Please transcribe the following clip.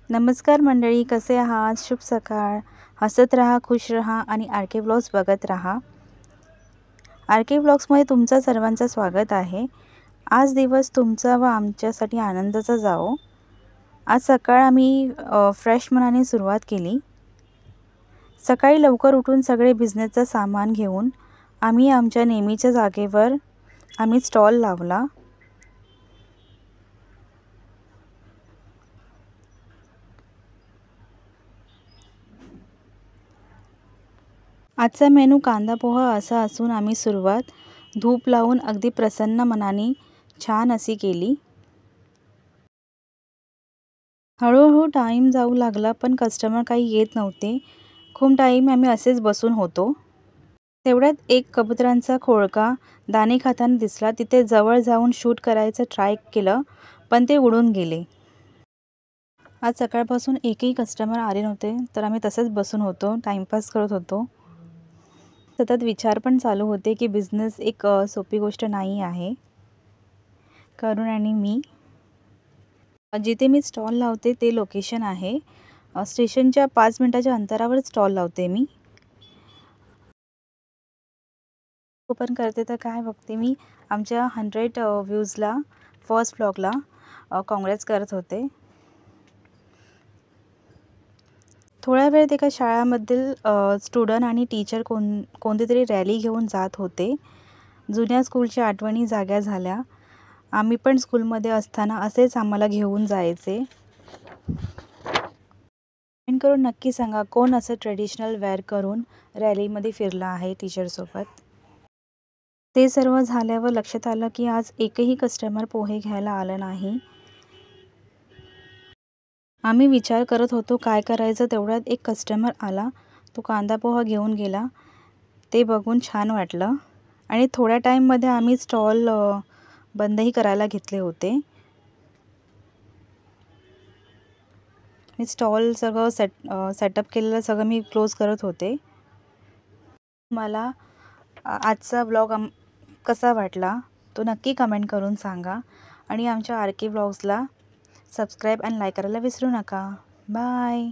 नमस्कार मंडळी, कसे आहात? शुभ सकाळ. हसत राहा, खुश रहा आणि आर के व्लॉग्स बघत राहा. आर के व्लॉग्समध्ये तुमचं सर्वांचं स्वागत आहे. आज दिवस तुमचा व आमच्यासाठी आनंदाचा जावो. आज सकाळ आम्ही फ्रेश मनाने सुरुवात केली. सकाळी लवकर उठून सगळे बिझनेसचं सामान घेऊन आम्ही आमच्या नेहमीच्या जागेवर स्टॉल लावला. आजचा मेनू कांदा पोहा असा असून आम्ही सुरुवात धूप लावून अगदी प्रसन्न मनाने छान अशी केली. हळूहळू टाईम जाऊ लागला, पण कस्टमर काही येत नव्हते. खूप टाईम आम्ही असेच बसून होतो. तेवढ्यात एक कबुतरांचा खोळका दाणे खाताना दिसला. तिथे जवळ जाऊन शूट करायचं ट्राय केलं, पण ते उडून गेले. आज सकाळपासून एकही कस्टमर आले नव्हते, तर आम्ही तसंच बसून होतो, टाईमपास करत होतो. सतत विचार पण चालू होते की बिझनेस एक सोपी गोष्ट नाही आहे. करुण आणि मी जिथे मी स्टॉल लावते ते लोकेशन आहे स्टेशनच्या 5 मिनिटाच्या अंतरावर स्टॉल लावते मी. ओपन करते तर काय बघते मी, आमच्या 100 व्ह्यूजला फर्स्ट व्लॉगला काँग्रेस करत होते. थोड्या वेळात एका शाळेमधील स्टुडंट आणि टीचर कोणती तरी रॅली घेऊन जात होते. जुन्या स्कूलच्या आठवणी जाग्या झाल्या. आम्ही पण स्कूलमध्ये असताना असेच आम्हाला घेऊन जायचे. कमेंट करून नक्की सांगा, कोण असं ट्रेडिशनल वेअर करून रॅलीमध्ये फिरला आहे टीचरसोबत. ते सर्व झाल्यावर लक्षात आलं की आज एकही कस्टमर पोहे घ्यायला आलं नाही. आम्ही विचार करत होतो काय करायचं. तेवढ्यात एक कस्टमर आला. तो कांदा पोहा घेऊन गेला. ते बघून छान वाटलं आणि थोड्या टाईममध्ये आम्ही स्टॉल बंदही करायला घेतले होते. मी स्टॉल सगळं सेटअप केलेलं सगळं मी क्लोज करत होते. मला आजचा व्लॉग कसा वाटला तो नक्की कमेंट करून सांगा आणि आमच्या आर के व्लॉग्सला सबस्क्राईब आणि लाईक करायला विसरू नका. बाय.